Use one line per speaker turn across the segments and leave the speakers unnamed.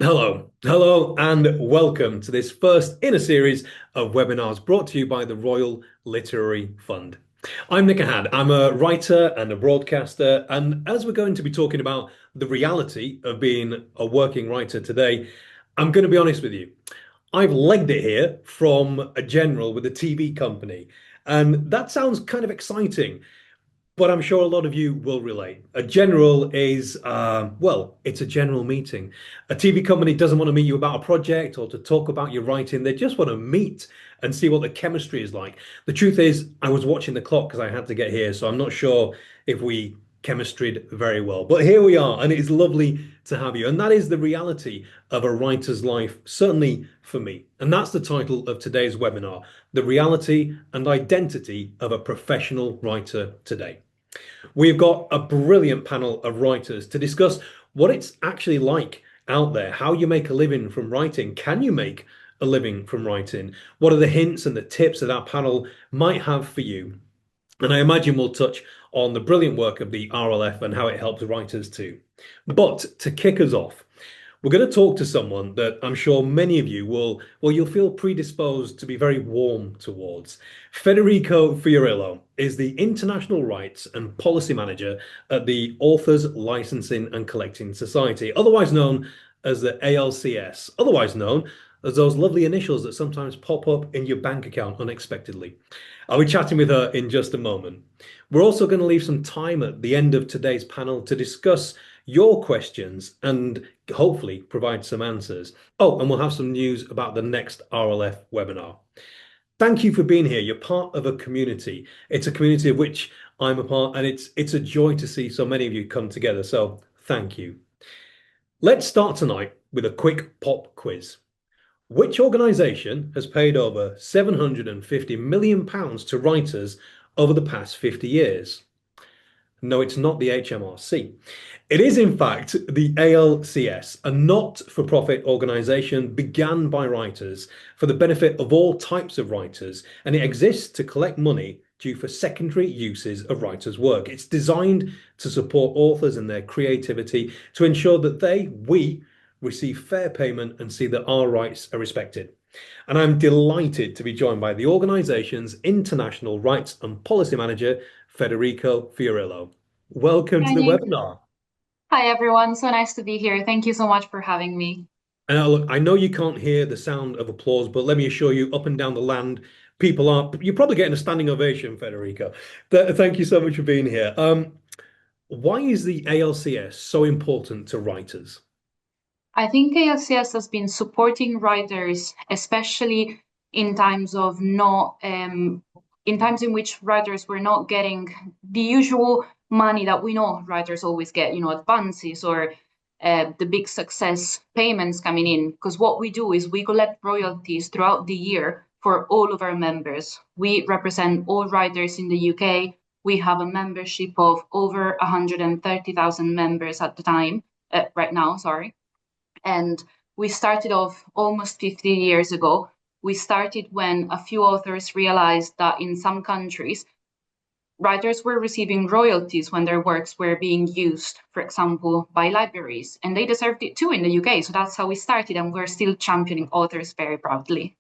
Hello, and welcome to this first in a series of webinars brought to you by the Royal Literary Fund. I'm Nick Ahad. I'm a writer and a broadcaster, and as we're going to be talking about the reality of being a working writer today, I'm going to be honest with you. I've legged it here from a general with a TV company, and that sounds kind of exciting. But I'm sure a lot of you will relate. A general is, well, it's a general meeting. A TV company doesn't want to meet you about a project or to talk about your writing. They just want to meet and see what the chemistry is like. The truth is, I was watching the clock because I had to get here, so I'm not sure if we chemistried very well. But here we are, and it is lovely to have you. And that is the reality of a writer's life, certainly for me. And that's the title of today's webinar, The Reality and Identity of a Professional Writer Today. We've got a brilliant panel of writers to discuss what it's actually like out there, how you make a living from writing. Can you make a living from writing? What are the hints and the tips that our panel might have for you? And I imagine we'll touch on the brilliant work of the RLF and how it helps writers too. But to kick us off, we're going to talk to someone that I'm sure many of you you'll feel predisposed to be very warm towards. Federica Fiorillo is the International Rights and Policy Manager at the Authors Licensing and Collecting Society, otherwise known as the ALCS, otherwise known as those lovely initials that sometimes pop up in your bank account unexpectedly. I'll be chatting with her in just a moment. We're also going to leave some time at the end of today's panel to discuss your questions and hopefully provide some answers. Oh, and we'll have some news about the next RLF webinar. Thank you for being here. You're part of a community. It's a community of which I'm a part, and it's a joy to see so many of you come together. So thank you. Let's start tonight with a quick pop quiz. Which organisation has paid over £750 million to writers over the past 50 years? No, it's not the HMRC. It is, in fact, the ALCS, a not-for-profit organisation began by writers for the benefit of all types of writers, and it exists to collect money due for secondary uses of writers' work. It's designed to support authors and their creativity to ensure that we, receive fair payment and see that our rights are respected. And I'm delighted to be joined by the organisation's International Rights and Policy Manager, Federica Fiorillo. Welcome to
Hi,
the
Nick.
webinar.
Hi, everyone. So nice to be here. Thank you so much for having me.
And look, I know you can't hear the sound of applause, but let me assure you, up and down the land, people are, you're probably getting a standing ovation, Federica. Thank you so much for being here. Why is the ALCS so important to writers?
I think ALCS has been supporting writers, especially in times of not, in times in which writers were not getting the usual money that we know writers always get, advances or the big success payments coming in. Because what we do is we collect royalties throughout the year for all of our members. We represent all writers in the UK. We have a membership of over 130,000 members at the time, right now, sorry. And we started off almost 50 years ago. We started when a few authors realized that in some countries, writers were receiving royalties when their works were being used, for example, by libraries, and they deserved it too in the UK. So that's how we started, and we're still championing authors very proudly.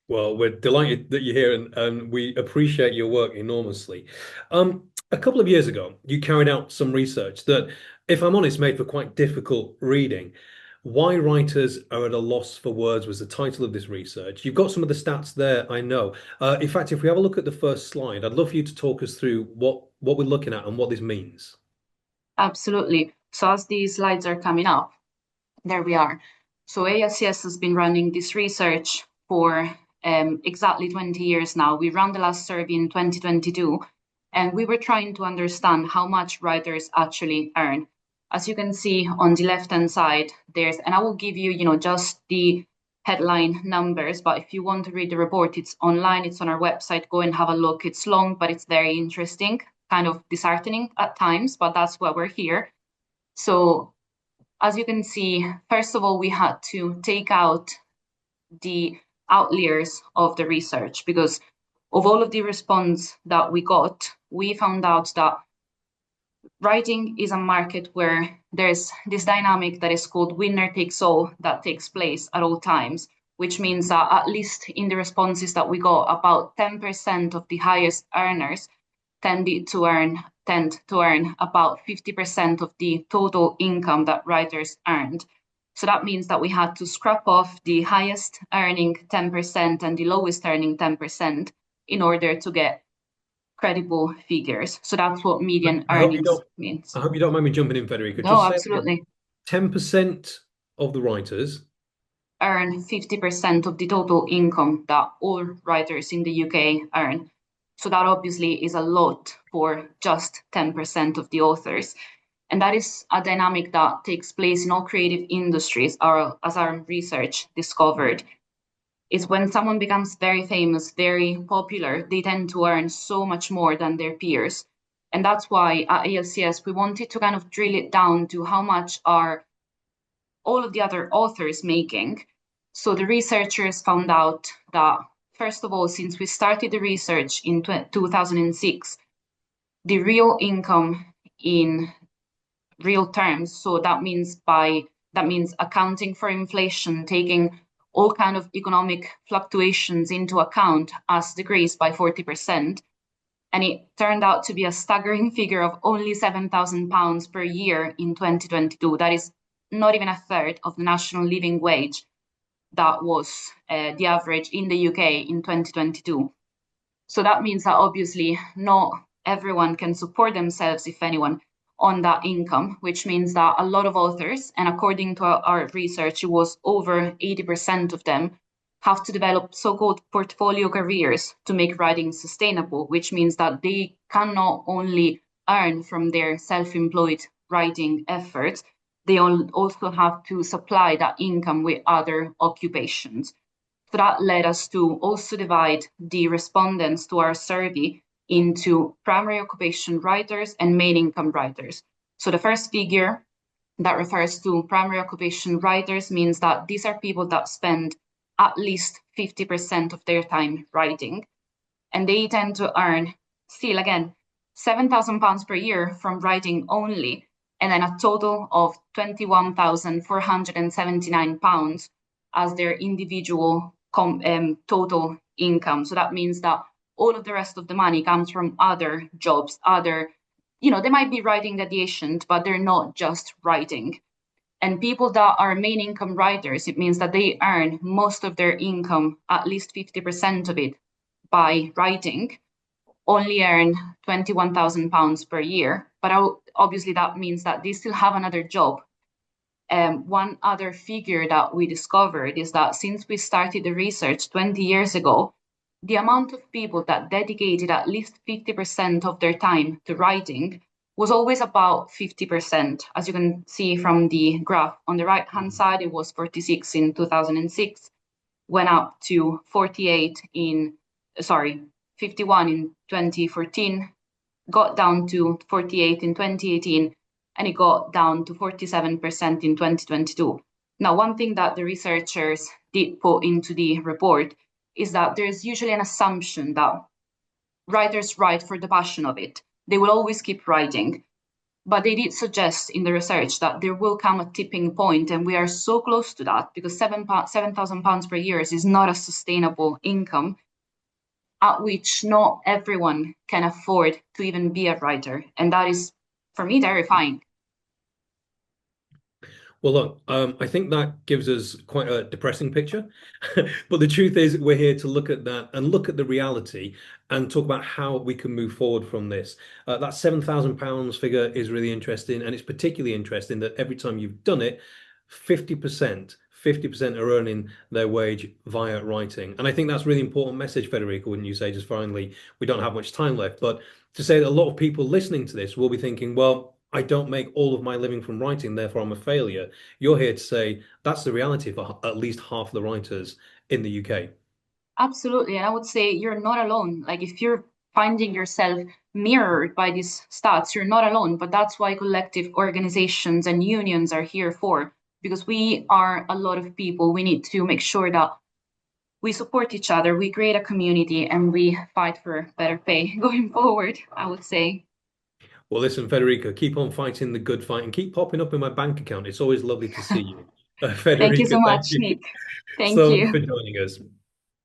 Well, we're delighted that you're here and we appreciate your work enormously. A couple of years ago, you carried out some research that, if I'm honest, made for quite difficult reading. Why Writers Are at a Loss for Words was the title of this research. You've got some of the stats there, I know. In fact, if we have a look at the first slide, I'd love for you to talk us through what we're looking at and what this means.
Absolutely. So as these slides are coming up, there we are. So ALCS has been running this research for exactly 20 years now. We ran the last survey in 2022, and we were trying to understand how much writers actually earn. As you can see on the left-hand side, and I will give you, just the headline numbers, but if you want to read the report, it's online, it's on our website, go and have a look. It's long, but it's very interesting, kind of disheartening at times, but that's why we're here. So as you can see, first of all, we had to take out the outliers of the research because of all of the response that we got, we found out that writing is a market where there's this dynamic that is called winner takes all that takes place at all times, which means that at least in the responses that we got, about 10% of the highest earners tend to earn about 50% of the total income that writers earned. So that means that we had to scrap off the highest earning 10% and the lowest earning 10% in order to get credible figures. So that's what median
I hope you
earnings
don't.
means.
I hope you don't mind me jumping in, Federica.
No,
Just say it again.
absolutely.
10% of the writers.
Earn 50% of the total income that all writers in the UK earn. So that obviously is a lot for just 10% of the authors. And that is a dynamic that takes place in all creative industries, as our research discovered. Is when someone becomes very famous, very popular, they tend to earn so much more than their peers. And that's why at ALCS, we wanted to kind of drill it down to how much are all of the other authors making. So the researchers found out that, first of all, since we started the research in 2006, the real income in real terms, so that means accounting for inflation, taking all kind of economic fluctuations into account, has decreased by 40%. And it turned out to be a staggering figure of only £7,000 per year in 2022. That is not even a third of the national living wage that was the average in the UK in 2022. So that means that obviously not everyone can support themselves, if anyone, on that income, which means that a lot of authors, and according to our research, it was over 80% of them, have to develop so-called portfolio careers to make writing sustainable, which means that they can not only earn from their self-employed writing efforts, they also have to supply that income with other occupations. So that led us to also divide the respondents to our survey into primary occupation writers and main income writers. So the first figure that refers to primary occupation writers means that these are people that spend at least 50% of their time writing. And they tend to earn, still again, £7,000 per year from writing only, and then a total of £21,479 as their individual total income. So that means that all of the rest of the money comes from other jobs, they might be writing adjacent, but they're not just writing. And people that are main income writers, it means that they earn most of their income, at least 50% of it, by writing, only earn £21,000 per year. But obviously that means that they still have another job. One other figure that we discovered is that since we started the research 20 years ago, the amount of people that dedicated at least 50% of their time to writing was always about 50%. As you can see from the graph on the right-hand side, it was 46 in 2006, went up to 51 in 2014, got down to 48 in 2018, and it got down to 47% in 2022. Now, one thing that the researchers did put into the report is that there's usually an assumption that writers write for the passion of it. They will always keep writing. But they did suggest in the research that there will come a tipping point, and we are so close to that because £7,000 per year is not a sustainable income at which not everyone can afford to even be a writer. And that is, for me, terrifying.
Well, look, I think that gives us quite a depressing picture. But the truth is, we're here to look at that and look at the reality and talk about how we can move forward from this. That £7,000 figure is really interesting. And it's particularly interesting that every time you've done it, 50% are earning their wage via writing. And I think that's a really important message, Federica, wouldn't you say? Just finally, we don't have much time left, but to say that a lot of people listening to this will be thinking, well, I don't make all of my living from writing, therefore I'm a failure. You're here to say that's the reality for at least half the writers in the UK.
Absolutely. And I would say you're not alone. Like if you're finding yourself mirrored by these stats, you're not alone. But that's why collective organizations and unions are here for, because we are a lot of people. We need to make sure that we support each other, we create a community, and we fight for better pay going forward, I would say.
Well, listen, Federica, keep on fighting the good fight and keep popping up in my bank account. It's always lovely to see you.
Thank you so
Federica, thank
much,
you
Nick. Thank
so much
you.
for joining us.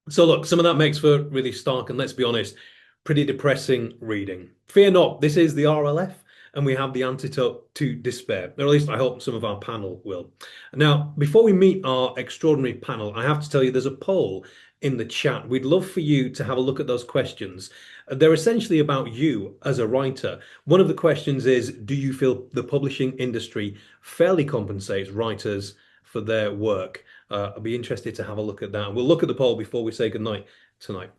So, look, some of that makes for really stark and, let's be honest, pretty depressing reading. Fear not, this is the RLF, and we have the antidote to despair, or at least I hope some of our panel will. Now, before we meet our extraordinary panel, I have to tell you there's a poll in the chat. We'd love for you to have a look at those questions. They're essentially about you as a writer. One of the questions is, do you feel the publishing industry fairly compensates writers for their work? I'll be interested to have a look at that. We'll look at the poll before we say goodnight tonight.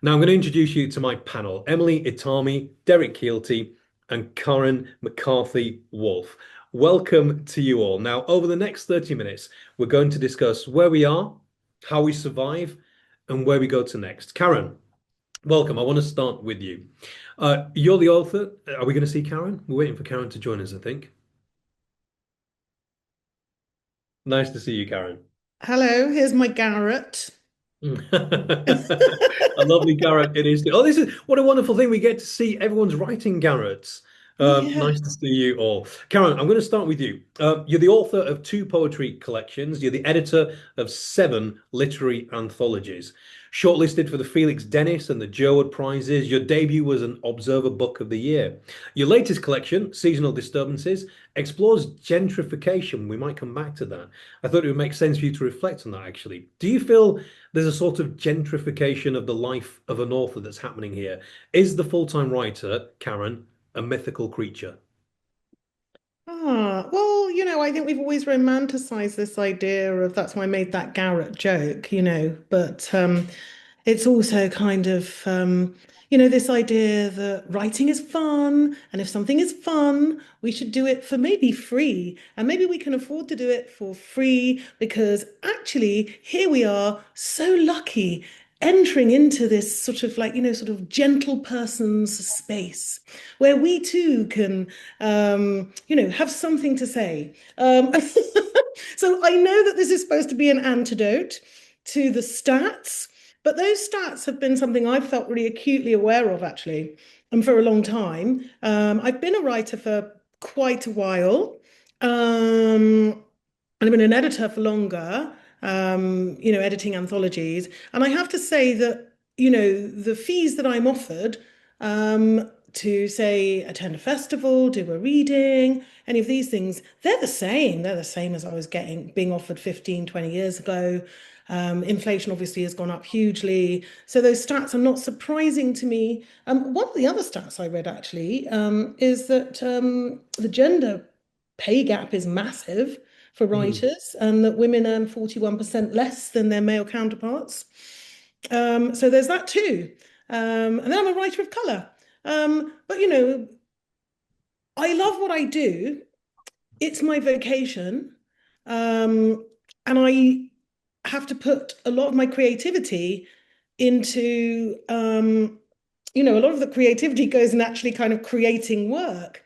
Now, I'm going to introduce you to my panel, Emily Itami, Derek Keilty, and Karen McCarthy Woolf. Welcome to you all. Now, over the next 30 minutes, we're going to discuss where we are, how we survive, and where we go to next. Karen, welcome. I want to start with you. You're the author. Are we going to see Karen? We're waiting for Karen to join us, I think. Nice to see you, Karen.
Hello, here's my Garrett.
A lovely Garrett it is. Oh, this is what a wonderful thing. We get to see everyone's writing Garretts.
Yeah.
Nice to see you all. Karen, I'm going to start with you. You're the author of two poetry collections. You're the editor of seven literary anthologies. Shortlisted for the Felix Dennis and the Jerwood Prizes, your debut was an Observer Book of the Year. Your latest collection, Seasonal Disturbances, explores gentrification. We might come back to that. I thought it would make sense for you to reflect on that, actually. Do you feel there's a sort of gentrification of the life of an author that's happening here? Is the full-time writer, Karen, a mythical creature?
Well, I think we've always romanticized this idea of that's why I made that Garrett joke, but it's also kind of, this idea that writing is fun, and if something is fun, we should do it for maybe free, and maybe we can afford to do it for free because actually here we are, so lucky. Entering into this sort of like, sort of gentle person's space where we too can, have something to say. So I know that this is supposed to be an antidote to the stats, but those stats have been something I've felt really acutely aware of actually, and for a long time. I've been a writer for quite a while, and I've been an editor for longer, editing anthologies. And I have to say that, the fees that I'm offered to say attend a festival, do a reading, any of these things, they're the same. They're the same as I was being offered 15, 20 years ago. Inflation obviously has gone up hugely. So those stats are not surprising to me. One of the other stats I read actually is that the gender pay gap is massive for
Hmm.
writers and that women earn 41% less than their male counterparts. So there's that too. And then I'm a writer of colour. But I love what I do. It's my vocation. Um, and I have to put a lot of my creativity into, a lot of the creativity goes in actually kind of creating work.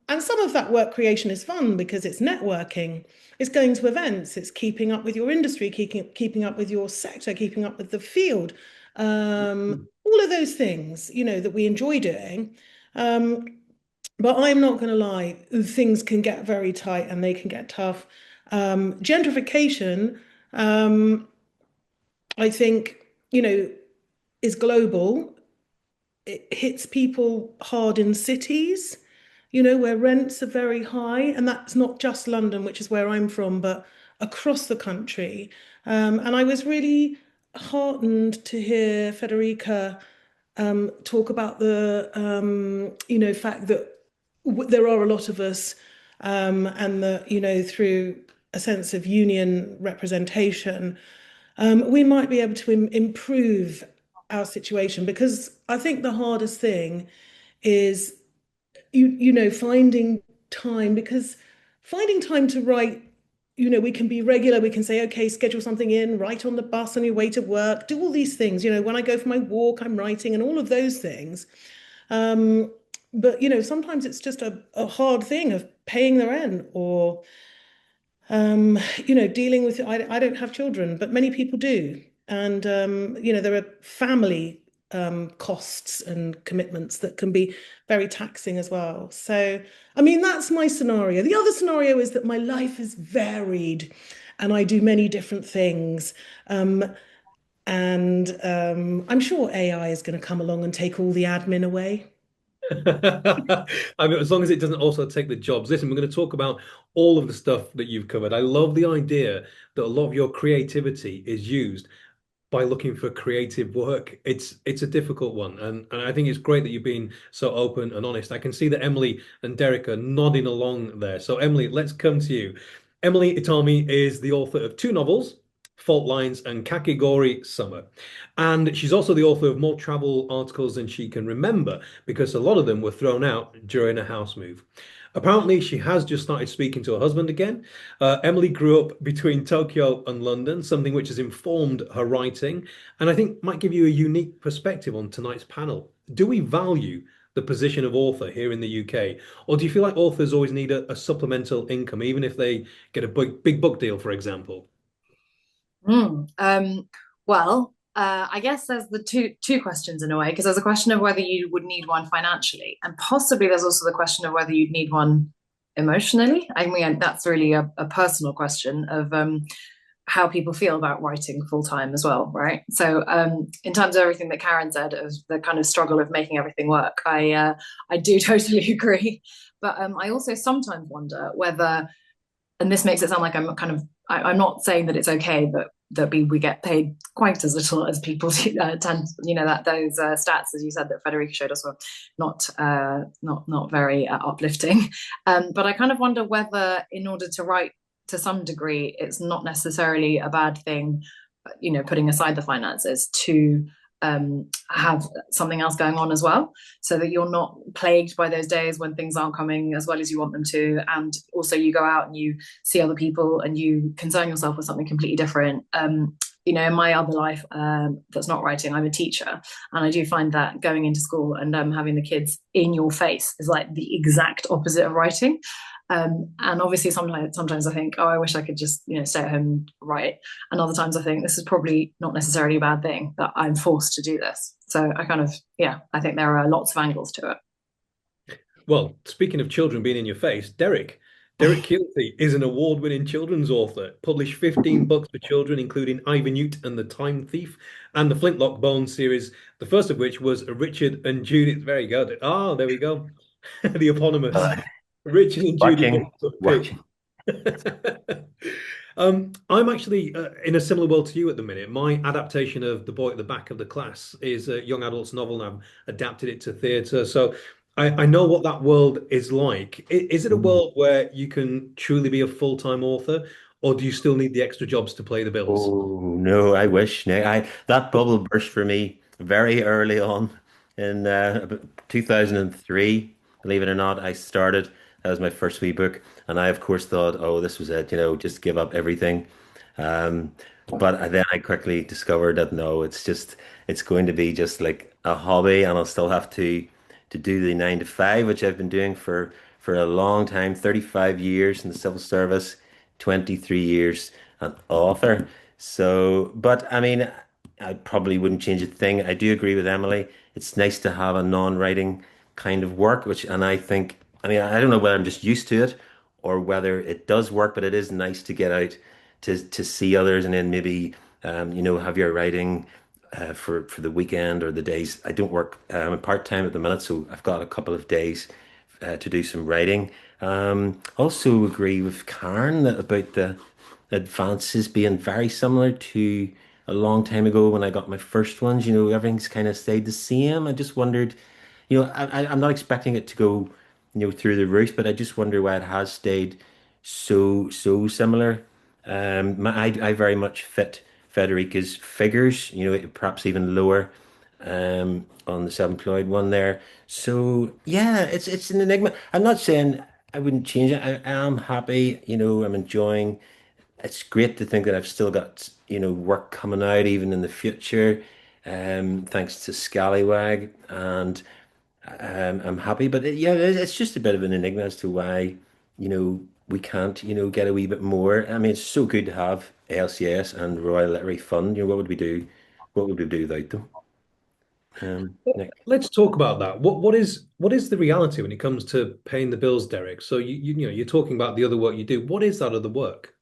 And some of that work creation is fun because it's networking, it's going to events, it's keeping up with your industry, keeping up with your sector, keeping up with the field. All of those things, that we enjoy doing. Um, but I'm not going to lie, things can get very tight and they can get tough. Gentrification, I think, is global. It hits people hard in cities, where rents are very high. And that's not just London, which is where I'm from, but across the country. And I was really heartened to hear Federica talk about the, fact that there are a lot of us, and that, through a sense of union representation, we might be able to improve our situation because I think the hardest thing is finding time because finding time to write, we can be regular, we can say, okay, schedule something in, write on the bus on your way to work, do all these things. When I go for my walk, I'm writing and all of those things. Um, but sometimes it's just a hard thing of paying the rent or dealing with I don't have children, but many people do. And there are family costs and commitments that can be very taxing as well. So, I mean, that's my scenario. The other scenario is that my life is varied and I do many different things. Um, and I'm sure AI is going to come along and take all the admin away.
I mean, as long as it doesn't also take the jobs. Listen, we're going to talk about all of the stuff that you've covered. I love the idea that a lot of your creativity is used by looking for creative work. It's a difficult one, and I think it's great that you've been so open and honest. I can see that Emily and Derek are nodding along there. So Emily, let's come to you. Emily Itami is the author of two novels, Fault Lines and Kakigori Summer. And she's also the author of more travel articles than she can remember because a lot of them were thrown out during a house move. Apparently, she has just started speaking to her husband again. Emily grew up between Tokyo and London, something which has informed her writing, and I think might give you a unique perspective on tonight's panel. Do we value the position of author here in the UK, or do you feel like authors always need a supplemental income, even if they get a big book deal, for example?
Mm, I guess there's the two questions in a way, because there's a question of whether you would need one financially, and possibly there's also the question of whether you'd need one emotionally. I mean, that's really a personal question of how people feel about writing full time as well, right? So, in terms of everything that Karen said of the kind of struggle of making everything work, I do totally agree. But I also sometimes wonder whether, and this makes it sound like I'm not saying that it's okay that we get paid quite as little as people tend, that those stats, as you said, that Federica showed us were not very uplifting. But I kind of wonder whether, in order to write to some degree, it's not necessarily a bad thing, putting aside the finances, to have something else going on as well, so that you're not plagued by those days when things aren't coming as well as you want them to. And also you go out and you see other people and you concern yourself with something completely different. In my other life, that's not writing, I'm a teacher, and I do find that going into school and having the kids in your face is like the exact opposite of writing. And obviously sometimes I think, oh, I wish I could just, stay at home and write. And other times I think this is probably not necessarily a bad thing that I'm forced to do this. So I think there are lots of angles to it.
Well, speaking of children being in your face, Derek Keilty is an award-winning children's author, published 15 books for children, including Ivor Newt and the Time Thief, and the Flintlock Bones series, the first of which was Richard and Judith. Very good. Ah, there we go. The eponymous.
Uh,
Richard and Judith.
Working.
I'm actually in a similar world to you at the minute. My adaptation of The Boy at the Back of the Class is a young adult's novel, and I've adapted it to theatre. So I know what that world is like. Is it a world where you can truly be a full-time author, or do you still need the extra jobs to play the bills?
Oh no, I wish. No, that bubble burst for me very early on in about 2003. Believe it or not, I started. That was my first wee book, and I of course thought, oh, this was it. Just give up everything. Um, but then I quickly discovered that no, it's going to be just like a hobby, and I'll still have to do the 9 to 5, which I've been doing for a long time, 35 years in the civil service, 23 years an author. So, but I mean, I probably wouldn't change a thing. I do agree with Emily. It's nice to have a non-writing kind of work, and I think, I mean, I don't know whether I'm just used to it or whether it does work, but it is nice to get out to see others and then maybe, have your writing for the weekend or the days. I don't work. I'm part-time at the minute, so I've got a couple of days to do some writing. Also agree with Karen about the advances being very similar to a long time ago when I got my first ones. Everything's kind of stayed the same. I just wondered, I'm not expecting it to go, through the roof, but I just wonder why it has stayed so similar. I very much fit Federica's figures, perhaps even lower on the self-employed one there. So yeah, it's an enigma. I'm not saying I wouldn't change it. I am happy, I'm enjoying. It's great to think that I've still got, work coming out even in the future, thanks to Scallywag, and I'm happy. But yeah, it's just a bit of an enigma as to why, we can't, get a wee bit more. I mean, it's so good to have ALCS and Royal Literary Fund. What would we do? What would we do without them? Nick.
Let's talk about that. What is the reality when it comes to paying the bills, Derek? So you're talking about the other work you do. What is that other work?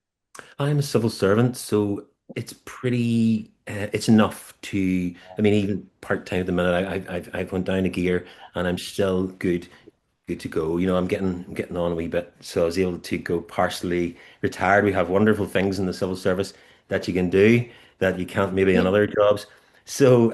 I'm a civil servant, so it's pretty. It's enough to. I mean, even part time at the minute, I've went down a gear, and I'm still good to go. I'm getting on a wee bit, so I was able to go partially retired. We have wonderful things in the civil service that you can do that you can't maybe in other jobs. So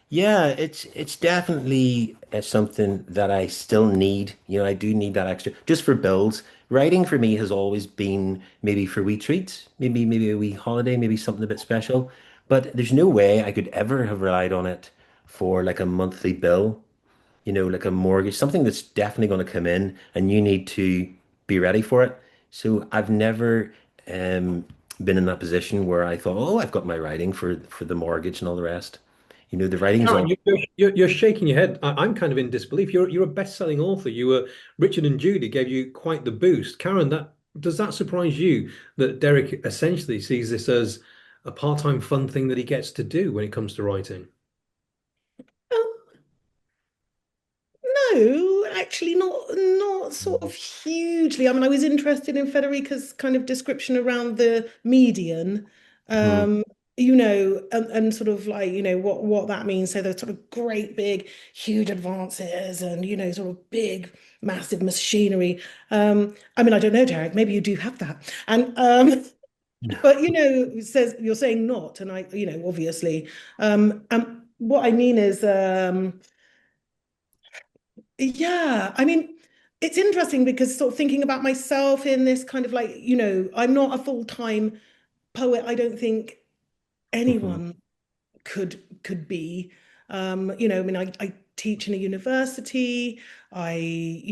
yeah, it's definitely something that I still need. I do need that extra just for bills. Writing for me has always been maybe for wee treats, maybe a wee holiday, maybe something a bit special. But there's no way I could ever have relied on it for like a monthly bill, like a mortgage, something that's definitely going to come in and you need to be ready for it. So I've never um, been in that position where I thought, oh, I've got my writing for the mortgage and all the rest. The writing's
Karen,
all.
you're shaking your head. I'm kind of in disbelief. You're a best-selling author. You were Richard and Judy gave you quite the boost. Karen, that does that surprise you that Derek essentially sees this as a part-time fun thing that he gets to do when it comes to writing?
No, actually not sort of hugely. I mean, I was interested in Federica's kind of description around the median,
Mhm.
um, and sort of like, what that means. So the sort of great big, huge advances and, sort of big, massive machinery. I mean, I don't know, Derek, maybe you do have that. And but it says you're saying not, and I, obviously. And what I mean is yeah, I mean, it's interesting because sort of thinking about myself in this kind of like, I'm not a full-time poet. I don't think
Mhm.
anyone could be. I mean, I teach in a university. I,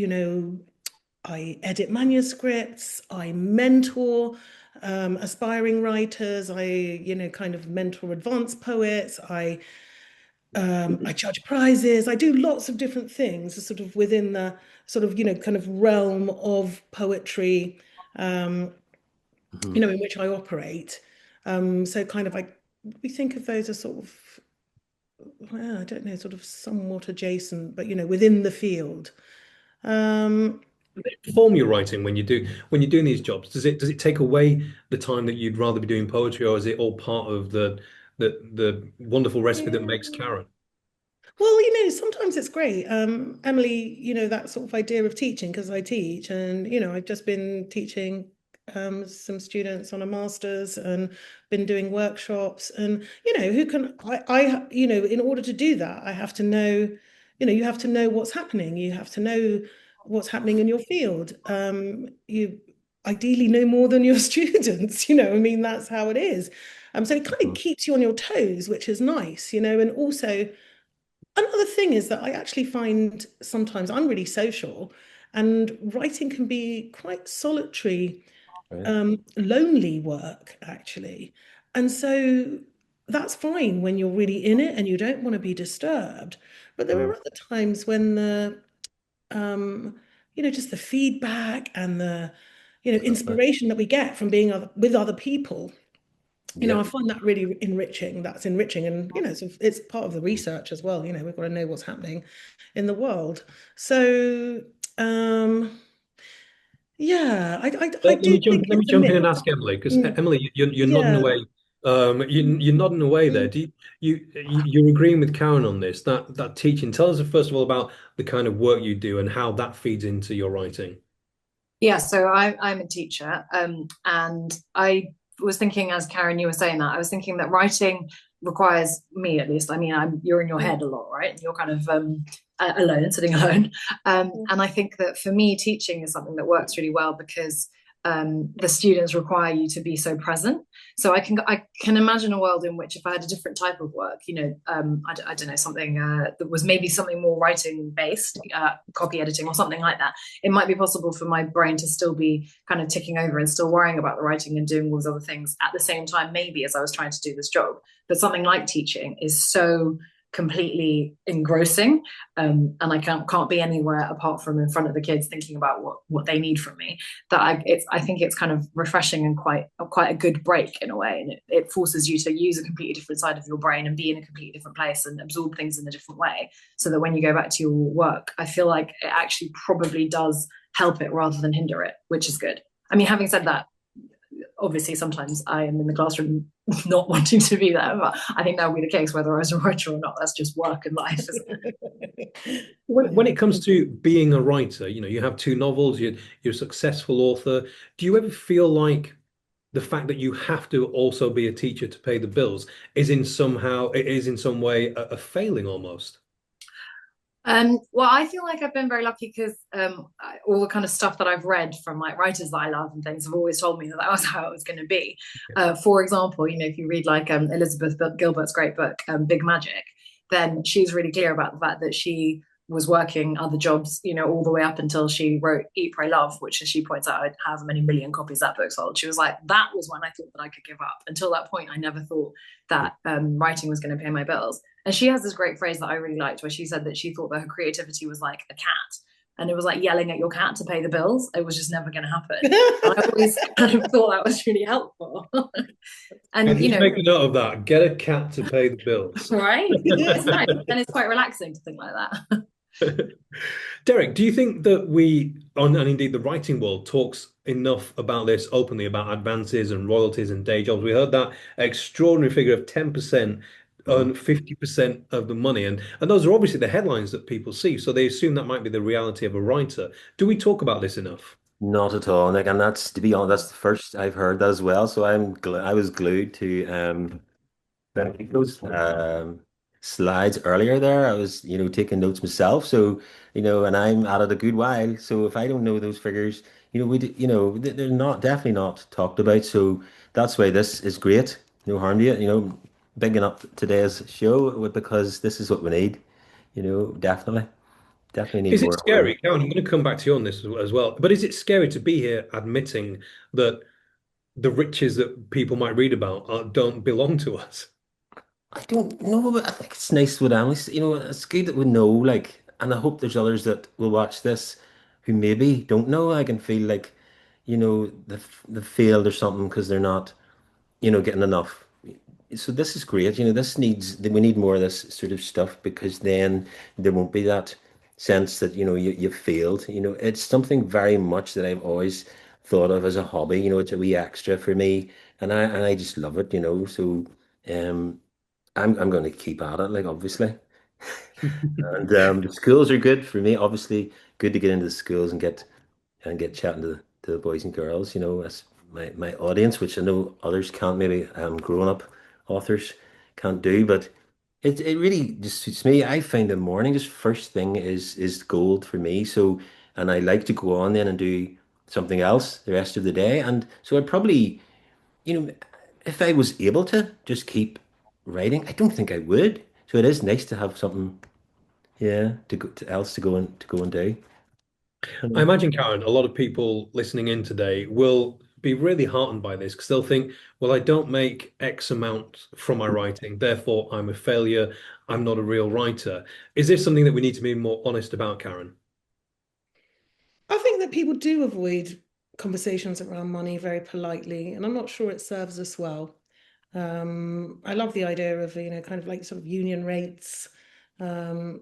I edit manuscripts. I mentor aspiring writers. I, kind of mentor advanced poets. I charge prizes. I do lots of different things, sort of within the sort of, kind of realm of poetry, um,
Mhm.
in which I operate. So kind of we think of those as sort of, well, I don't know, sort of somewhat adjacent, but within the field. Um,
Form your writing when you're doing these jobs? Does it take away the time that you'd rather be doing poetry, or is it all part of the wonderful recipe that makes Karen?
Well, sometimes it's great. Emily, that sort of idea of teaching, because I teach, and I've just been teaching some students on a master's and been doing workshops, and who can in order to do that, I have to know, you have to know what's happening. You have to know what's happening in your field. You ideally know more than your students, I mean, that's how it is. So it kind of
Mhm.
keeps you on your toes, which is nice, and also. Another thing is that I actually find sometimes I'm really social, and writing can be quite solitary,
Right.
lonely work, actually. And so that's fine when you're really in it and you don't want to be disturbed. But there
Mhm.
are other times when um, just the feedback and the,
Definitely.
inspiration that we get from being with other people, I
Yep.
find that really enriching. That's enriching. And, it's part of the research as well. We've got to know what's happening in the world. So, yeah, I
Let
do
me jump.
think
Let me
it's a
jump in and
mix.
ask Emily, because
Mm,
Emily, you're nodding
yeah.
away. You're nodding away there.
Mm.
You're agreeing with Karen on this? That teaching. Tell us first of all about the kind of work you do and how that feeds into your writing.
Yeah, so I'm a teacher, and I was thinking, as Karen, you were saying that, I was thinking that writing requires me, at least. I mean, you're in your
Mm.
head a lot, right? You're kind of alone, sitting alone. And I think that for me, teaching is something that works really well because the students require you to be so present. So I can imagine a world in which if I had a different type of work, I don't know, something that was maybe something more writing based, copy editing or something like that, it might be possible for my brain to still be kind of ticking over and still worrying about the writing and doing all those other things at the same time, maybe as I was trying to do this job. But something like teaching is so completely engrossing, and I can't be anywhere apart from in front of the kids thinking about what they need from me. I think it's kind of refreshing and quite a good break in a way, and it forces you to use a completely different side of your brain and be in a completely different place and absorb things in a different way, so that when you go back to your work, I feel like it actually probably does help it rather than hinder it, which is good. I mean, having said that, obviously sometimes I am in the classroom not wanting to be there, but I think that will be the case whether I was a writer or not. That's just work and life, isn't it?
When it comes to being a writer, you have two novels, you're a successful author. Do you ever feel like the fact that you have to also be a teacher to pay the bills is in some way a failing almost?
Well, I feel like I've been very lucky because all the kind of stuff that I've read from like writers that I love and things have always told me that that was how it was going to be. For example, if you read like Elizabeth Gilbert's great book, Big Magic, then she's really clear about the fact that she was working other jobs, all the way up until she wrote Eat, Pray, Love, which, as she points out, however many million copies that book sold. She was like, that was when I thought that I could give up. Until that point, I never thought that writing was going to pay my bills. And she has this great phrase that I really liked, where she said that she thought that her creativity was like a cat. And it was like yelling at your cat to pay the bills. It was just never going to happen. And I always kind of thought that was really helpful.
And just make a note of that. Get a cat to pay the bills.
Right? It's nice. And it's quite relaxing to think like that.
Derek, do you think that and indeed the writing world, talks enough about this openly, about advances and royalties and day jobs? We heard that extraordinary figure of 10% earn 50% of the money. And those are obviously the headlines that people see. So they assume that might be the reality of a writer. Do we talk about this enough?
Not at all, Nick. And that's, to be honest, that's the first I've heard that as well. So I was glued to those slides earlier there. I was, taking notes myself. So, and I'm at it a good while. So if I don't know those figures, they're not definitely not talked about. So that's why this is great. No harm to it. Bigging up today's show because this is what we need. Definitely, definitely need
Is it
more awareness.
scary? Karen, I'm going to come back to you on this as well. But is it scary to be here admitting that the riches that people might read about don't belong to us?
I don't know, but I think it's nice with Emily. It's good that we know, like, and I hope there's others that will watch this who maybe don't know. I can feel like, the failed or something because they're not, getting enough. So this is great. We need more of this sort of stuff because then there won't be that sense that, you failed. It's something very much that I've always thought of as a hobby. It's a wee extra for me, and I just love it. So. Um, I'm going to keep at it, like obviously. And the schools are good for me. Obviously, good to get into the schools and get chatting to the boys and girls. As my audience, which I know others can't. Maybe grown up authors can't do, but it really just suits me. I find the morning just first thing is gold for me. So, and I like to go on then and do something else the rest of the day. And so I'd probably if I was able to just keep writing, I don't think I would. So it is nice to have something, yeah, else to go and do.
I imagine, Karen, a lot of people listening in today will be really heartened by this because they'll think, well, I don't make X amount from my writing, therefore I'm a failure. I'm not a real writer. Is this something that we need to be more honest about, Karen?
I think that people do avoid conversations around money very politely, and I'm not sure it serves us well. I love the idea of, kind of like sort of union rates, um,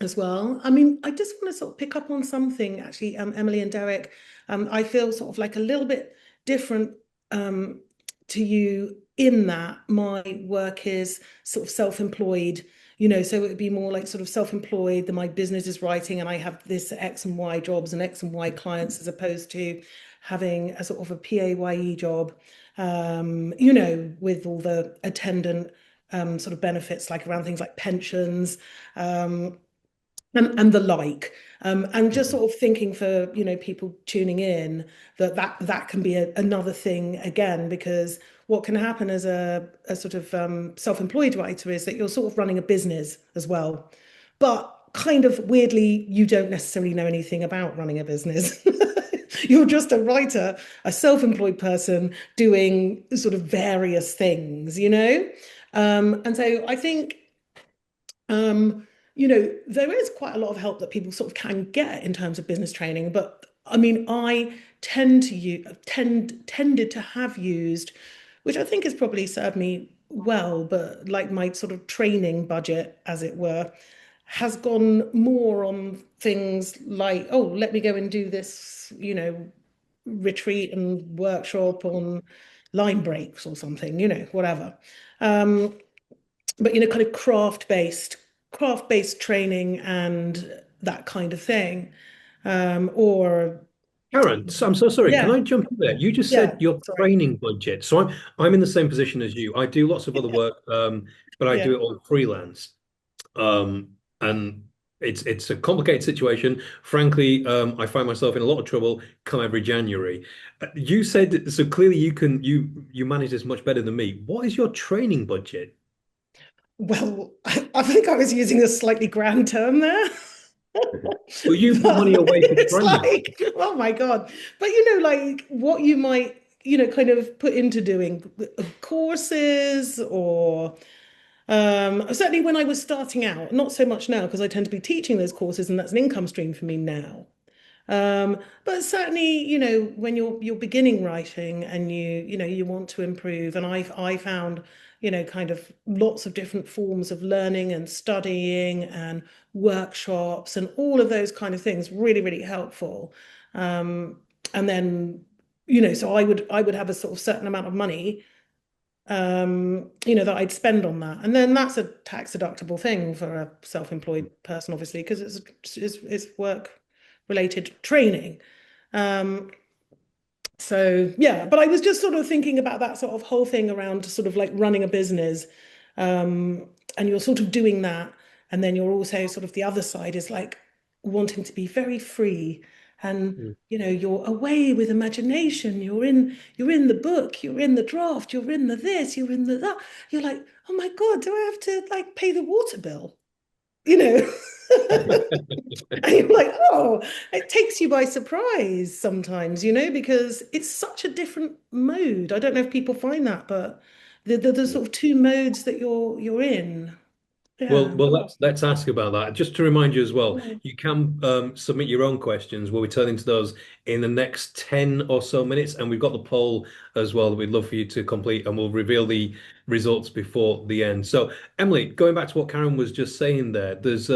as well. I mean, I just want to sort of pick up on something actually, Emily and Derek. I feel sort of like a little bit different to you in that my work is sort of self-employed, so it would be more like sort of self-employed, that my business is writing and I have this X and Y jobs and X and Y clients as opposed to having a sort of a PAYE job, with all the attendant sort of benefits like around things like pensions. And the like, and just
Mhm.
sort of thinking for people tuning in that can be another thing again, because what can happen as a sort of self-employed writer is that you're sort of running a business as well, but kind of weirdly you don't necessarily know anything about running a business. You're just a writer, a self-employed person doing sort of various things, and so I think There is quite a lot of help that people sort of can get in terms of business training, but I mean, I tended to have used, which I think has probably served me well, but like my sort of training budget, as it were, has gone more on things like, oh, let me go and do this, retreat and workshop on line breaks or something, whatever. Um, but kind of craft-based training and that kind of thing. Or
Karen, so I'm so sorry. Can
yeah,
I jump in there? You just
yeah,
said your
sorry.
training budget. So I'm in the same position as you. I do lots of other work, but I
Yeah.
do it all freelance. And it's a complicated situation. Frankly, I find myself in a lot of trouble come every January. You said so clearly you manage this much better than me. What is your training budget?
Well, I think I was using a slightly grand term there.
Well, you put
But
money away for
it's
training.
like, oh my God. But like what you might, kind of put into doing courses or certainly when I was starting out, not so much now because I tend to be teaching those courses and that's an income stream for me now. But certainly, when you're beginning writing and you want to improve, and I found, kind of lots of different forms of learning and studying and workshops and all of those kind of things really, really helpful. And then, so I would have a sort of certain amount of money that I'd spend on that. And then that's a tax deductible thing for a self-employed person, obviously, because it's work related training. Um, so yeah, but I was just sort of thinking about that sort of whole thing around sort of like running a business. Um, and you're sort of doing that. And then you're also sort of the other side is like wanting to be very free. And you're away with imagination. You're in the book, you're in the draft, you're in the this, you're in the that. You're like, oh my God, do I have to like pay the water bill? You know? And you're like, oh, it takes you by surprise sometimes, because it's such a different mode. I don't know if people find that, but the sort of two modes that you're in. Yeah.
Well, let's ask about that. Just to remind you as well,
Mm.
you can submit your own questions. We'll be turning to those in the next 10 or so minutes, and we've got the poll as well that we'd love for you to complete, and we'll reveal the results before the end. So, Emily, going back to what Karen was just saying there, there's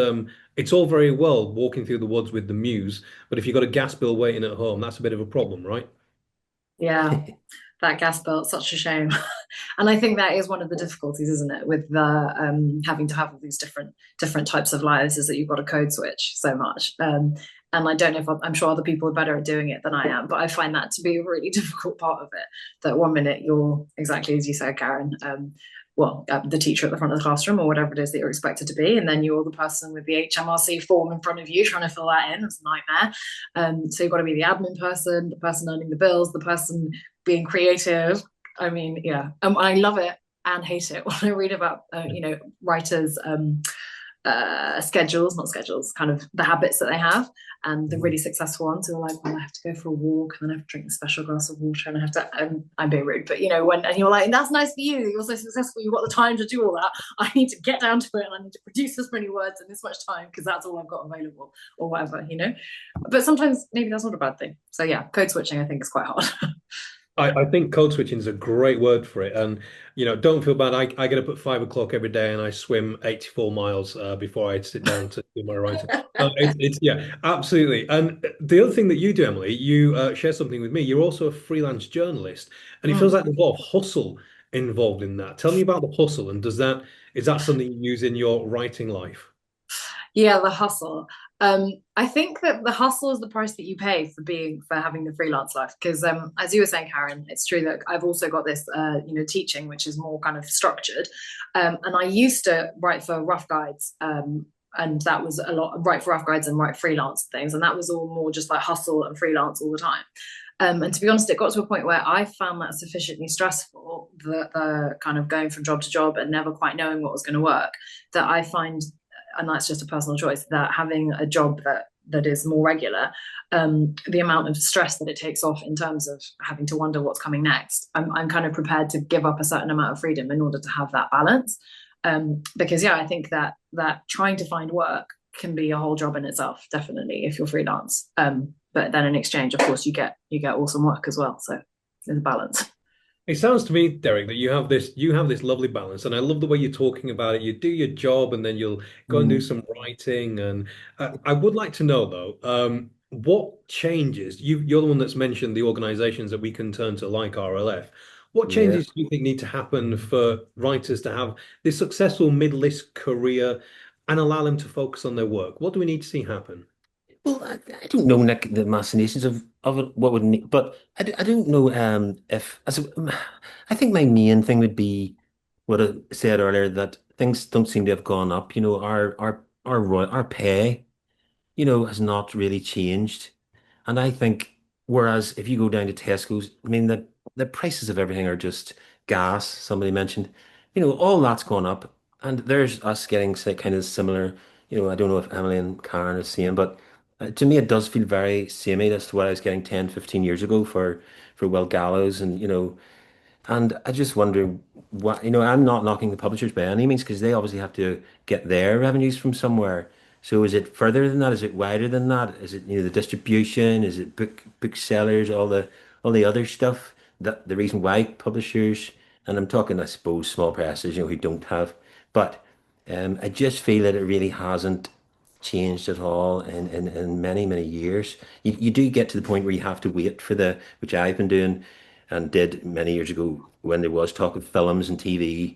it's all very well walking through the woods with the muse, but if you've got a gas bill waiting at home, that's a bit of a problem, right?
Yeah, that gas bill, such a shame. And I think that is one of the difficulties, isn't it, with the having to have all these different types of lives, is that you've got to code switch so much. And I don't know if I'm sure other people are better at doing it than I am, but I find that to be a really difficult part of it. That one minute you're exactly as you said, Karen, the teacher at the front of the classroom or whatever it is that you're expected to be, and then you're the person with the HMRC form in front of you trying to fill that in. It's a nightmare. So you've got to be the admin person, the person earning the bills, the person being creative. I mean, yeah, I love it and hate it when I read about writers' schedules, not schedules, kind of the habits that they have, and the really successful ones who are like, well, I have to go for a walk and then I have to drink a special glass of water and I have to. I'm being rude, but and you're like, that's nice for you. You're so successful. You've got the time to do all that. I need to get down to it and I need to produce this many words in this much time because that's all I've got available or whatever. But sometimes maybe that's not a bad thing. So yeah, code switching I think is quite hard.
I think code switching is a great word for it. And, don't feel bad. I get up at 5 o'clock every day and I swim 84 miles before I sit down to do my writing. Yeah, absolutely. And the other thing that you do, Emily, you share something with me. You're also a freelance journalist, and it feels like there's a lot of hustle involved in that. Tell me about the hustle, and is that something you use in your writing life?
Yeah, the hustle. I think that the hustle is the price that you pay for having the freelance life. Because as you were saying, Karen, it's true that I've also got this, teaching, which is more kind of structured. And I used to write for rough guides. And that was a lot, write for rough guides and write freelance things. And that was all more just like hustle and freelance all the time. And to be honest, it got to a point where I found that sufficiently stressful, the kind of going from job to job and never quite knowing what was going to work, that I find, and that's just a personal choice, that having a job that is more regular, the amount of stress that it takes off in terms of having to wonder what's coming next, I'm kind of prepared to give up a certain amount of freedom in order to have that balance. Because I think that that trying to find work can be a whole job in itself, definitely, if you're freelance. But then in exchange, of course, you get awesome work as well. So there's a balance.
It sounds to me, Derek, that you have this lovely balance, and I love the way you're talking about it. You do your job, and then you'll go and do some writing. And I would like to know though, what changes? You're the one that's mentioned the organisations that we can turn to, like RLF. What
Yeah.
changes do you think need to happen for writers to have this successful mid-list career and allow them to focus on their work? What do we need to see happen?
Well, I don't know, Nick, the machinations of it, what would need, but I don't know if I think my main thing would be what I said earlier, that things don't seem to have gone up. You know, our pay, has not really changed. And I think, whereas if you go down to Tesco's, I mean, the prices of everything are just gas, somebody mentioned, all that's gone up. And there's us getting kind of similar, I don't know if Emily and Karen are seeing, but to me, it does feel very samey as to what I was getting 10, 15 years ago for Will Gallows. And I just wonder what, I'm not knocking the publishers by any means because they obviously have to get their revenues from somewhere. So is it further than that? Is it wider than that? Is it, the distribution? Is it booksellers, all the other stuff? That the reason why publishers, and I'm talking, I suppose, small presses, who don't have, but I just feel that it really hasn't changed at all in many, many years. You do get to the point where you have to wait for which I've been doing and did many years ago when there was talk of films and TV.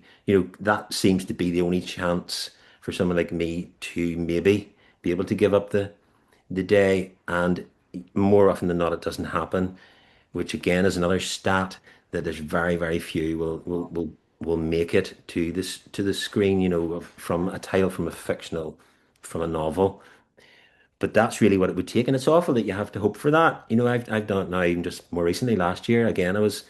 That seems to be the only chance for someone like me to maybe be able to give up the day. And more often than not, it doesn't happen, which again is another stat that there's very, very few will make it to the screen, from a title from a novel. But that's really what it would take, and it's awful that you have to hope for that. I've done it now, even just more recently last year. Again, I was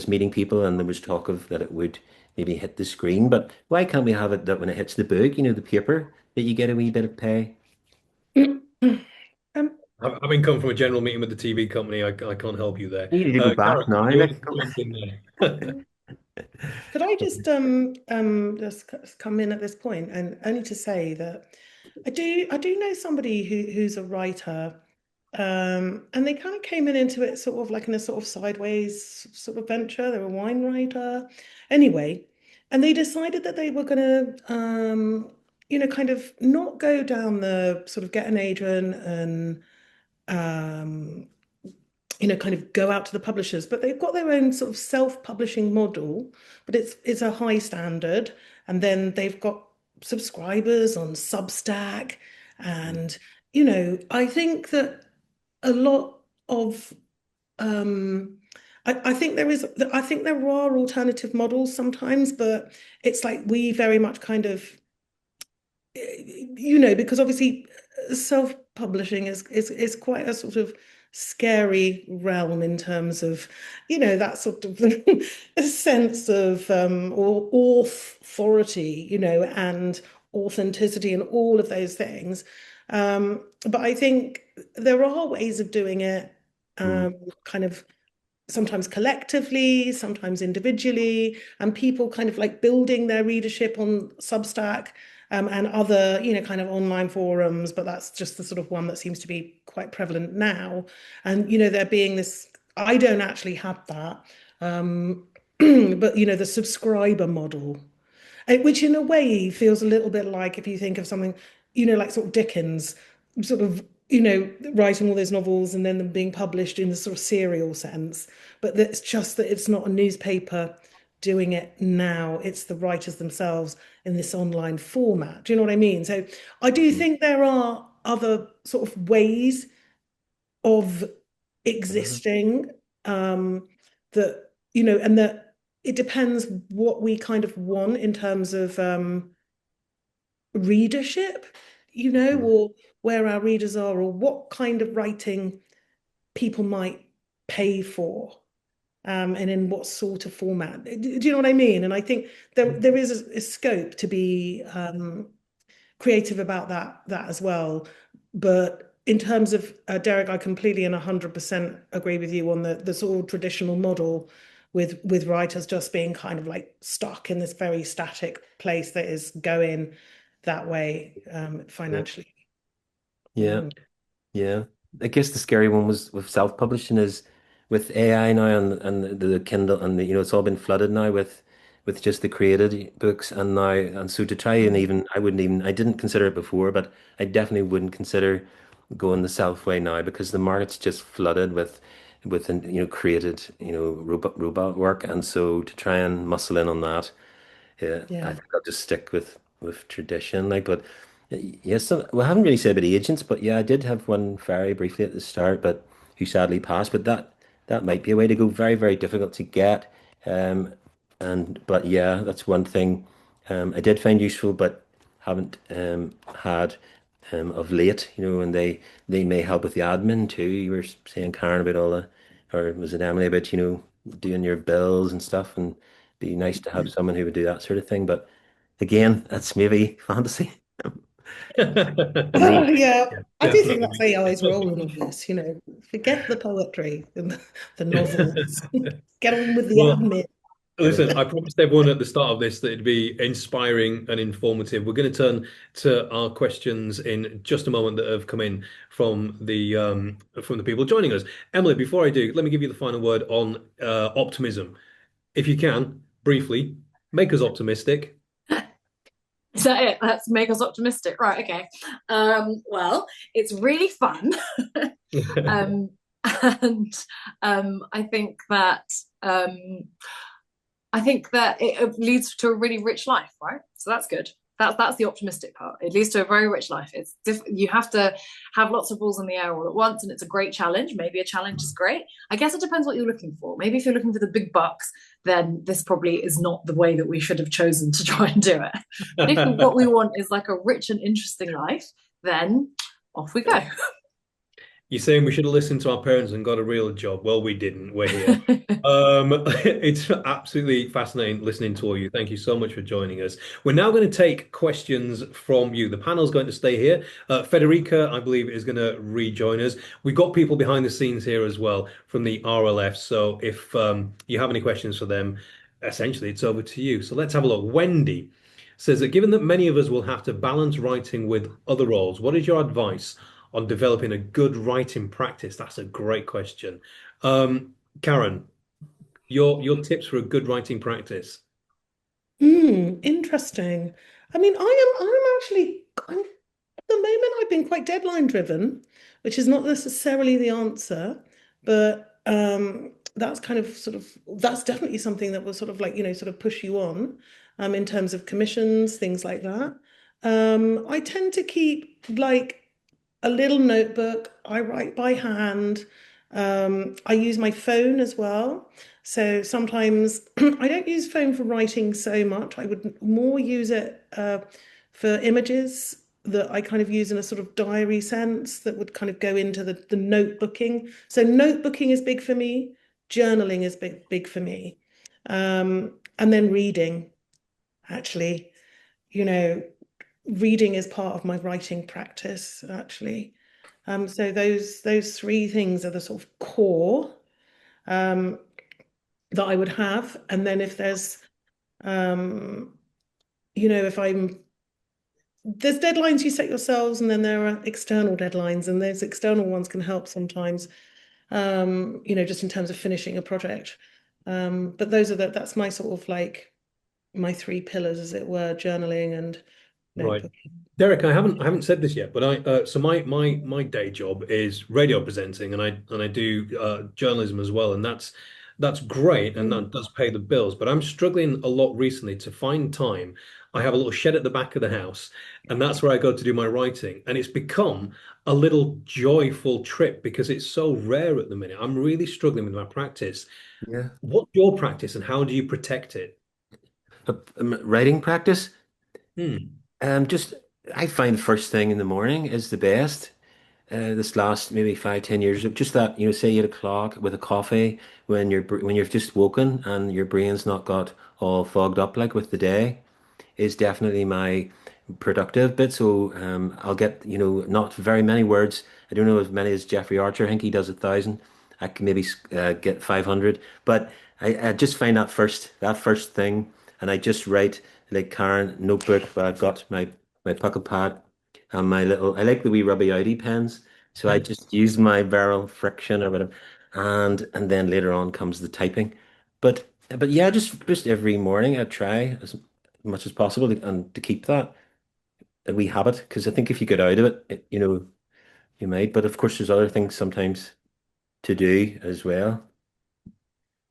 meeting people, and there was talk of that it would maybe hit the screen. But why can't we have it that when it hits the book, the paper, that you get a wee bit of pay?
Um,
Having come from a general meeting with the TV company, I can't help you there.
You need to go back
Gareth,
now,
you want
Nick.
to jump in there?
could I just come in at this point and only to say that I do know somebody who's a writer, and they kind of came into it sort of like in a sort of sideways sort of venture. They're a wine writer, anyway, and they decided that they were going to kind of not go down the sort of get an agent and um, kind of go out to the publishers, but they've got their own sort of self-publishing model, but it's a high standard, and then they've got subscribers on Substack, and I think that a lot of I think there are alternative models sometimes, but it's like we very much kind of because obviously self-publishing is quite a sort of scary realm in terms of, that sort of a sense of or authority, and authenticity and all of those things. But I think there are ways of doing it,
Mm.
kind of sometimes collectively, sometimes individually, and people kind of like building their readership on Substack, and other, kind of online forums, but that's just the sort of one that seems to be quite prevalent now. And, there being this, I don't actually have that, but, the subscriber model, which in a way feels a little bit like if you think of something, like sort of Dickens, sort of, writing all those novels and then them being published in the sort of serial sense. But that's just that it's not a newspaper doing it now, it's the writers themselves in this online format. Do you know what I mean? So I do
Mm.
think there are other sort of ways of
Mhm.
existing, that, and that it depends what we kind of want in terms of readership,
Mm.
or where our readers are, or what kind of writing people might pay for, and in what sort of format. Do you know what I mean? And I think there is a scope to be creative about that as well. But in terms of Derek, I completely and 100% agree with you on the sort of traditional model with writers just being kind of like stuck in this very static place that is going that way
Yeah.
financially.
Yeah.
Um,
Yeah. I guess the scary one was with self-publishing is with AI now and the Kindle and it's all been flooded now with just the created books and so to try and even I didn't consider it before, but I definitely wouldn't consider going the self way now because the market's just flooded with created robot work, and so to try and muscle in on that. Yeah, I
yeah.
think I'll just stick with tradition. Like, but yes, well, I haven't really said about agents, but yeah, I did have one very briefly at the start, but who sadly passed. But that might be a way to go. Very, very difficult to get. Um, and but yeah, that's one thing I did find useful, but haven't had of late. And they may help with the admin too. You were saying Karen about all the, or was it Emily about doing your bills and stuff, and be nice to have someone who would do that sort of thing. But again, that's maybe fantasy. Me.
Yeah,
Yeah,
I do think that's
definitely.
AI's role in all this, forget the poetry and the novels. Get on with the
Well,
admin.
listen, I promised everyone at the start of this that it'd be inspiring and informative. We're going to turn to our questions in just a moment that have come in from the people joining us. Emily, before I do, let me give you the final word on optimism. If you can, briefly, make us optimistic.
Is that it? Let's make us optimistic. Right, okay. Well, it's really fun. um, and I think that it leads to a really rich life, right? So that's good. That's the optimistic part. It leads to a very rich life. You have to have lots of balls in the air all at once, and it's a great challenge. Maybe a challenge is great. I guess it depends what you're looking for. Maybe if you're looking for the big bucks, then this probably is not the way that we should have chosen to try and do it. But if what we want is like a rich and interesting life, then off we go.
You're saying we should have listened to our parents and got a real job. Well, we didn't. We're here. It's absolutely fascinating listening to all you. Thank you so much for joining us. We're now going to take questions from you. The panel's going to stay here. Federica, I believe, is going to rejoin us. We've got people behind the scenes here as well from the RLF. So if you have any questions for them, essentially it's over to you. So let's have a look. Wendy says that given that many of us will have to balance writing with other roles, what is your advice on developing a good writing practice? That's a great question. Karen, your tips for a good writing practice.
Interesting. I mean, at the moment, I've been quite deadline driven, which is not necessarily the answer, but that's kind of that's definitely something that will sort of sort of push you on in terms of commissions, things like that. I tend to keep like a little notebook. I write by hand. I use my phone as well. So sometimes I don't use phone for writing so much. I would more use it for images that I kind of use in a sort of diary sense that would kind of go into the notebooking. So notebooking is big for me. Journaling is big for me. And then reading, actually, you know, reading is part of my writing practice, actually. So those three things are the sort of core um, that I would have. And then if there's, if there's deadlines you set yourselves, and then there are external deadlines, and those external ones can help sometimes, just in terms of finishing a project. But that's my sort of like my three pillars, as it were: journaling and
Right.
notebooking.
Derek, I haven't said this yet, but so my day job is radio presenting, and I do journalism as well, and that's great, and that does pay the bills. But I'm struggling a lot recently to find time. I have a little shed at the back of the house, and that's where I go to do my writing, and it's become a little joyful trip because it's so rare at the minute. I'm really struggling with my practice.
Yeah.
What's your practice, and how do you protect it?
Writing practice.
Hmm.
Just I find first thing in the morning is the best. This last maybe 5, 10 years of just that, say 8 o'clock with a coffee when you've just woken and your brain's not got all fogged up like with the day is definitely my productive bit. So I'll get, not very many words. I don't know as many as Jeffrey Archer. I think he does 1,000. I can maybe get 500. But I just find that first thing, and I just write like Karen notebook. But I've got my my pocket pad, and my little. I like the wee rubby outy pens, so I just use my barrel friction or whatever, and then later on comes the typing. But yeah, just every morning I try as much as possible and to keep that a wee habit because I think if you get out of it, you might. But of course, there's other things sometimes to do as well.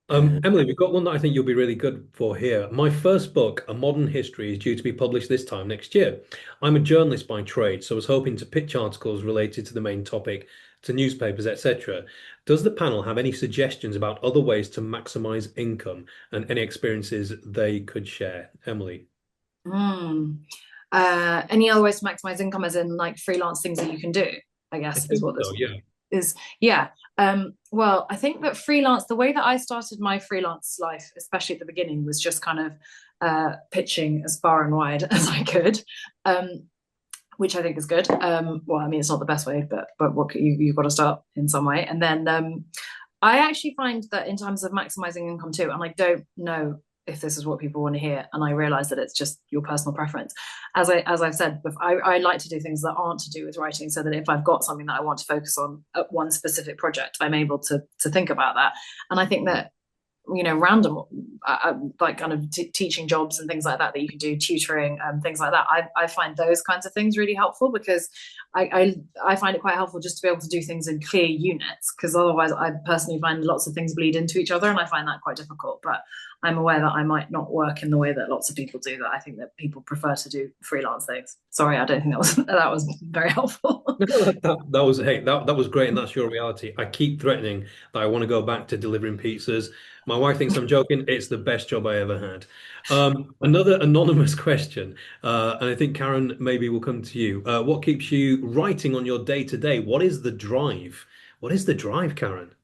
Uh,
Emily, we've got one that I think you'll be really good for here. My first book, A Modern History, is due to be published this time next year. I'm a journalist by trade, so I was hoping to pitch articles related to the main topic to newspapers, etc. Does the panel have any suggestions about other ways to maximize income and any experiences they could share? Emily.
Mm. Any other ways to maximize income, as in like freelance things that you can do, I
I
guess, is
think
what this
so, yeah.
is. Yeah. Well, I think that freelance, the way that I started my freelance life, especially at the beginning, was just kind of pitching as far and wide as I could, which I think is good. Well, I mean, it's not the best way, but what you've got to start in some way. And then I actually find that in terms of maximizing income too, and I don't know if this is what people want to hear, and I realize that it's just your personal preference. As I've said, I like to do things that aren't to do with writing, so that if I've got something that I want to focus on at one specific project, I'm able to think about that. And I think that random like kind of teaching jobs and things like that you can do, tutoring, things like that, I find those kinds of things really helpful because I find it quite helpful just to be able to do things in clear units, because otherwise I personally find lots of things bleed into each other and I find that quite difficult. But I'm aware that I might not work in the way that lots of people do, that I think that people prefer to do freelance things. Sorry, I don't think that was very helpful.
That was hey that was great, and that's your reality. I keep threatening that I want to go back to delivering pizzas. My wife thinks I'm joking. It's the best job I ever had. Another anonymous question, and I think Karen maybe will come to you. What keeps you writing on your day to day? What is the drive? What is the drive, Karen?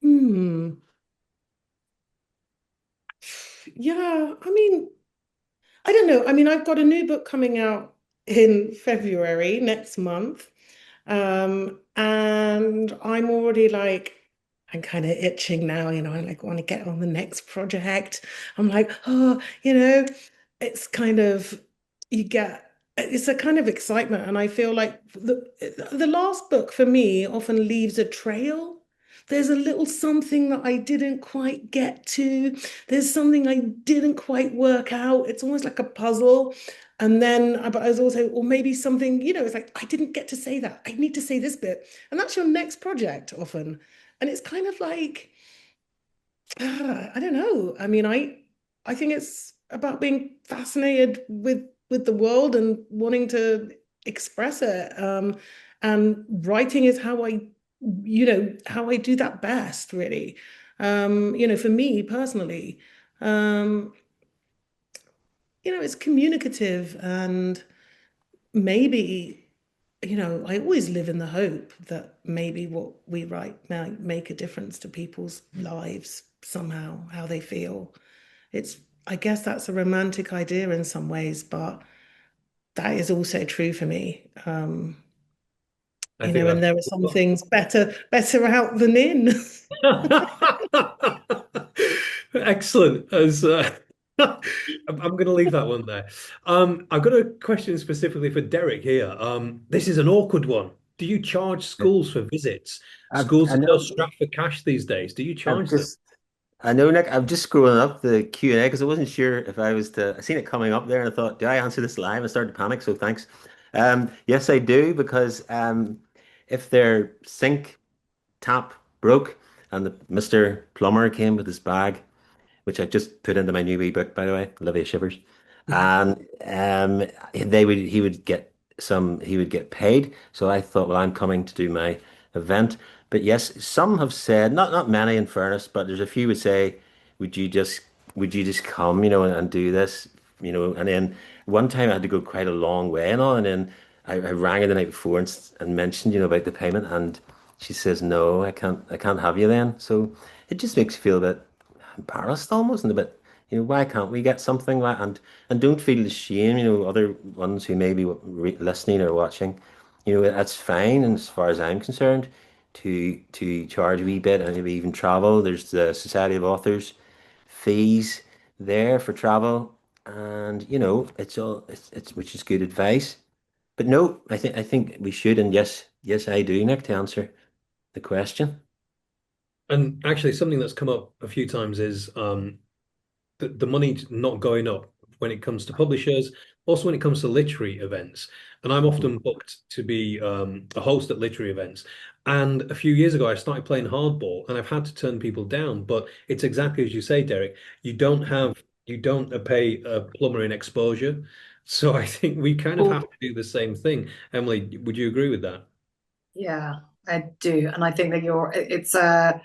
Hmm. Yeah, I mean, I don't know. I mean, I've got a new book coming out in February next month. And I'm already like, I'm kind of itching now, I like want to get on the next project. I'm like, oh, it's kind of, it's a kind of excitement. And I feel like the last book for me often leaves a trail. There's a little something that I didn't quite get to. There's something I didn't quite work out. It's almost like a puzzle. And then, but I was also, or maybe something, it's like, I didn't get to say that. I need to say this bit. And that's your next project often. And it's kind of like, I don't know. I mean, I think it's about being fascinated with the world and wanting to express it. And writing is how I do that best, really. For me personally. Um, it's communicative and maybe, I always live in the hope that maybe what we write might make a difference to people's lives somehow, how they feel. It's, I guess that's a romantic idea in some ways, but that is also true for me.
I think
And there are some things better out than in.
that's excellent. As I'm going to leave that one there. I've got a question specifically for Derek here. This is an awkward one. Do you charge schools for visits? Schools
I
are so
know.
strapped for cash these days. Do you
I've
charge them?
just I know, Nick. I'm just scrolling up the Q&A because I wasn't sure if I was to. I seen it coming up there, and I thought, do I answer this live? I started to panic, so thanks. Yes, I do because if their sink tap broke and the Mr. Plumber came with his bag, which I just put into my new wee book, by the way, Olivia Shivers. And he would get paid. So I thought, well, I'm coming to do my event. But yes, some have said, not many in fairness, but there's a few would say, would you just would you just come, and do this, and then one time I had to go quite a long way and all, and then I rang her the night before and mentioned, about the payment, and she says, no, I can't have you then. So it just makes you feel a bit embarrassed almost and a bit, why can't we get something like and don't feel ashamed, other ones who may be listening or watching, that's fine. And as far as I'm concerned, to charge a wee bit and maybe even travel, there's the Society of Authors fees there for travel. and it's all it's which is good advice. But no, I think we should, and yes, I do, Nick, to answer the question.
And actually, something that's come up a few times is the money not going up when it comes to publishers, also when it comes to literary events. And I'm often booked to be a host at literary events. And a few years ago, I started playing hardball, and I've had to turn people down. But it's exactly as you say, Derek. You don't pay a plumber in exposure. So I think we kind of have
Cool.
to do the same thing. Emily, would you agree with that?
Yeah, I do, and I think that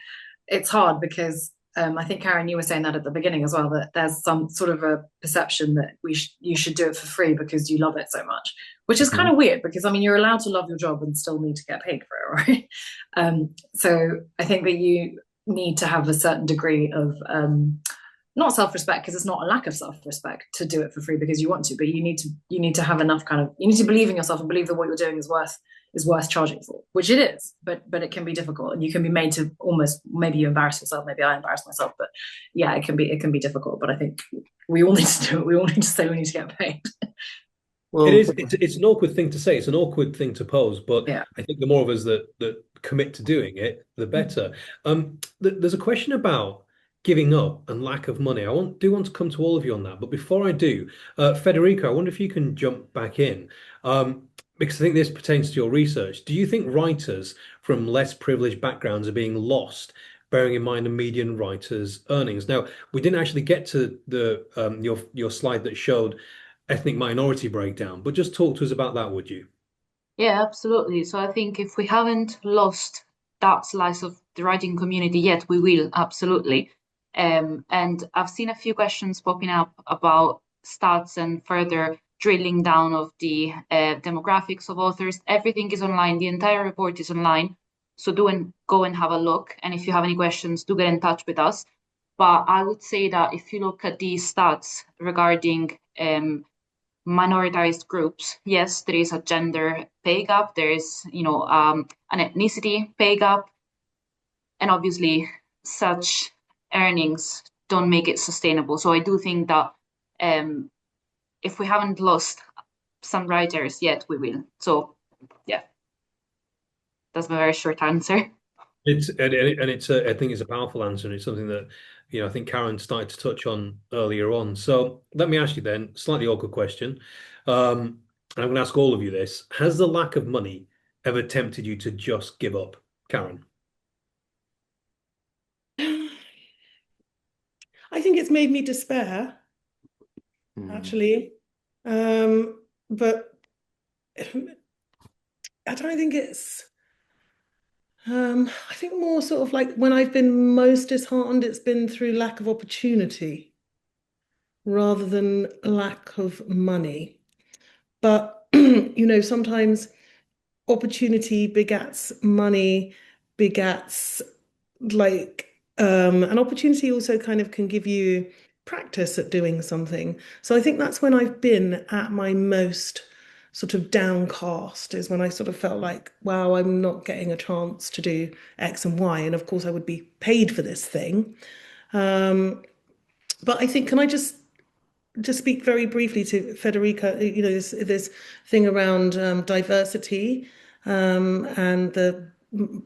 it's hard because I think Karen, you were saying that at the beginning as well, that there's some sort of a perception that you should do it for free because you love it so much, which is kind
Mhm.
of weird because I mean you're allowed to love your job and still need to get paid for it, right? So I think that you need to have a certain degree of not self-respect because it's not a lack of self-respect to do it for free because you want to, but you need to have enough kind of you need to believe in yourself and believe that what you're doing is worth charging for, which it is, but it can be difficult and you can be made to almost maybe you embarrass yourself, maybe I embarrass myself, but yeah, it can be difficult. But I think we all need to do it. We all need to say we need to get paid.
It
Well,
is. It's an awkward thing to say. It's an awkward thing to pose, but
Yeah.
I think the more of us that commit to doing it, the better. There's a question about giving up and lack of money. Do want to come to all of you on that, but before I do, Federica, I wonder if you can jump back in, because I think this pertains to your research. Do you think writers from less privileged backgrounds are being lost, bearing in mind the median writer's earnings? Now, we didn't actually get to the your slide that showed ethnic minority breakdown, but just talk to us about that, would you?
Yeah, absolutely. So I think if we haven't lost that slice of the writing community yet, we will absolutely. And I've seen a few questions popping up about stats and further drilling down of the demographics of authors. Everything is online. The entire report is online. So do and go and have a look. And if you have any questions, do get in touch with us. But I would say that if you look at the stats regarding minoritized groups, yes, there is a gender pay gap, there is, an ethnicity pay gap, and obviously such earnings don't make it sustainable. So I do think that um, if we haven't lost some writers yet, we will. So yeah, that's my very short answer.
I think it's a powerful answer, and it's something that I think Karen started to touch on earlier on. So let me ask you then, slightly awkward question. And I'm going to ask all of you this: has the lack of money ever tempted you to just give up, Karen?
I think it's made me despair,
hmm.
actually. But I don't think it's, I think more sort of like when I've been most disheartened, it's been through lack of opportunity rather than lack of money. But, sometimes opportunity begats money, begats like an opportunity also kind of can give you practice at doing something. So I think that's when I've been at my most sort of downcast, is when I sort of felt like, wow, I'm not getting a chance to do X and Y. And of course I would be paid for this thing. Um, but I think, can I just speak very briefly to Federica, this thing around diversity and the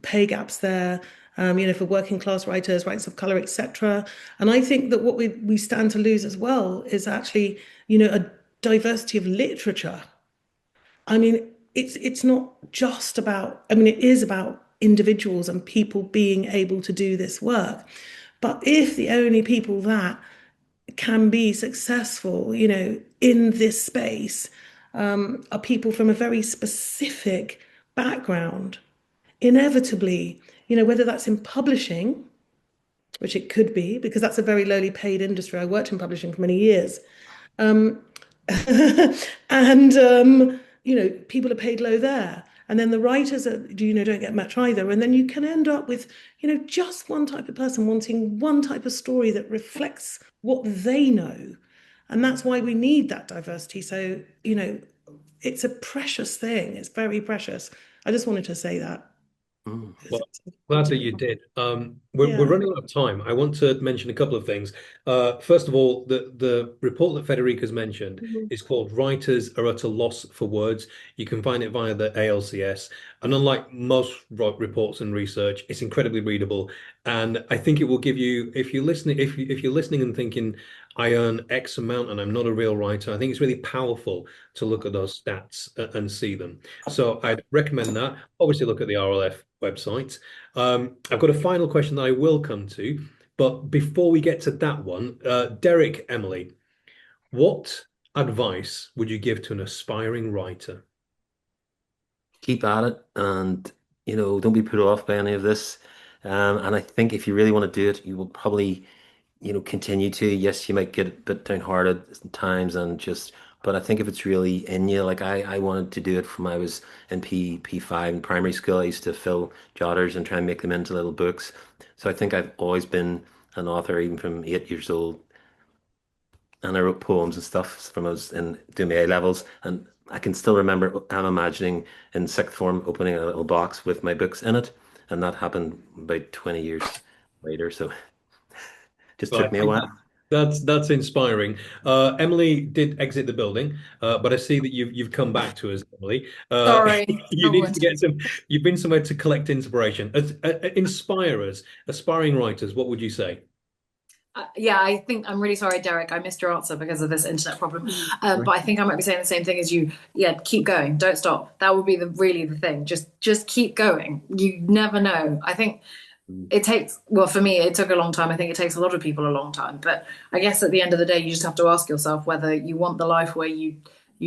pay gaps there, for working class writers, writers of color, etc. And I think that what we stand to lose as well is actually, a diversity of literature. I mean, it's not just about, I mean, it is about individuals and people being able to do this work. But if the only people that can be successful, in this space, are people from a very specific background. Inevitably, whether that's in publishing, which it could be, because that's a very lowly paid industry. I worked in publishing for many years. Um, and people are paid low there. And then the writers don't get much either. And then you can end up with, just one type of person wanting one type of story that reflects what they know. And that's why we need that diversity. So, it's a precious thing. It's very precious. I just wanted to say that.
Well, glad that you did. We're
Yeah.
running out of time. I want to mention a couple of things. First of all, the report that Federica's mentioned is called "Writers Are at a Loss for Words." You can find it via the ALCS, and unlike most reports and research, it's incredibly readable. And I think it will give you, if you're listening, if you're listening and thinking, "I earn X amount and I'm not a real writer," I think it's really powerful to look at those stats and see them. So I'd recommend that. Obviously, look at the RLF website. I've got a final question that I will come to, but before we get to that one, Derek, Emily, what advice would you give to an aspiring writer?
Keep at it, and don't be put off by any of this. And I think if you really want to do it, you will probably continue to. Yes, you might get a bit downhearted at times and just, but I think if it's really in you, like I wanted to do it from I was in P5 in primary school. I used to fill jotters and try and make them into little books. So I think I've always been an author, even from 8 years old. And I wrote poems and stuff from I was in doing my A levels. And I can still remember, I'm imagining in sixth form opening a little box with my books in it. And that happened about 20 years later. So just
Well, I
took me a
think
while.
that's inspiring. Emily did exit the building, but I see that you've come back to us, Emily.
Sorry,
You
not
need
going
to
to.
get some. You've been somewhere to collect inspiration. Inspirers, aspiring writers. What would you say?
Yeah, I think I'm really sorry, Derek. I missed your answer because of this internet problem. But I think I might be saying the same thing as you. Yeah, keep going. Don't stop. That would be really the thing. Just keep going. You never know. I think it takes, well, for me, it took a long time. I think it takes a lot of people a long time. But I guess at the end of the day, you just have to ask yourself whether you want the life where you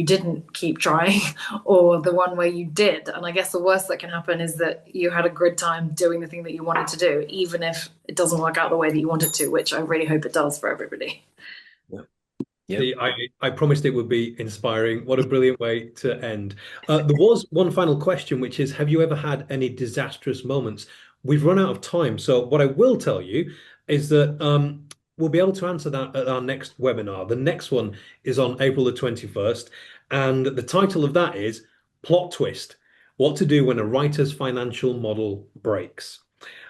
didn't keep trying or the one where you did. And I guess the worst that can happen is that you had a good time doing the thing that you wanted to do, even if it doesn't work out the way that you want it to, which I really hope it does for everybody.
Yeah. Yep.
See, I promised it would be inspiring. What a brilliant way to end. There was one final question, which is, have you ever had any disastrous moments? We've run out of time. So what I will tell you is that we'll be able to answer that at our next webinar. The next one is on April the 21st. And the title of that is Plot Twist: What to Do When a Writer's Financial Model Breaks.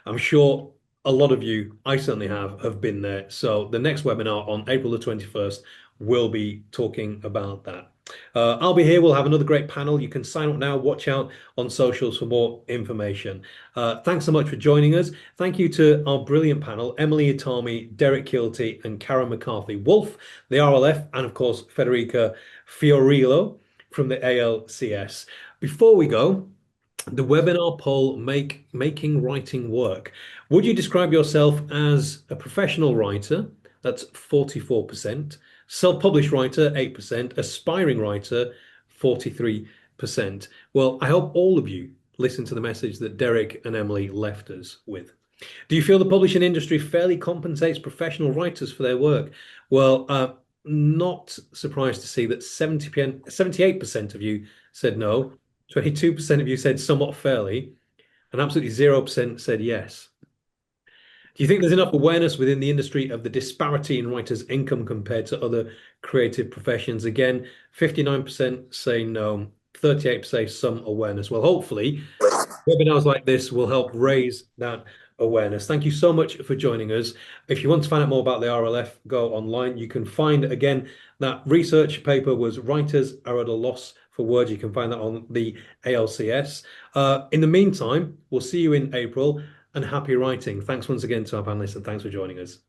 I'm sure a lot of you, I certainly have been there. So the next webinar on April the 21st will be talking about that. I'll be here. We'll have another great panel. You can sign up now. Watch out on socials for more information. Thanks so much for joining us. Thank you to our brilliant panel, Emily Itami, Derek Keilty, and Karen McCarthy, Woolf, the RLF, and of course, Federica Fiorillo from the ALCS. Before we go, the webinar poll, making writing work. Would you describe yourself as a professional writer? That's 44%. Self-published writer, 8%. Aspiring writer, 43%. Well, I hope all of you listen to the message that Derek and Emily left us with. Do you feel the publishing industry fairly compensates professional writers for their work? Well, not surprised to see that 78% of you said no, 22% of you said somewhat fairly, and absolutely 0% said yes. Do you think there's enough awareness within the industry of the disparity in writers' income compared to other creative professions? Again, 59% say no, 38% say some awareness. Well, hopefully, webinars like this will help raise that awareness. Thank you so much for joining us. If you want to find out more about the RLF, go online. You can find, again, that research paper was Writers Are at a Loss for Words. You can find that on the ALCS. In the meantime, we'll see you in April, and happy writing. Thanks once again to our panelists, and thanks for joining us.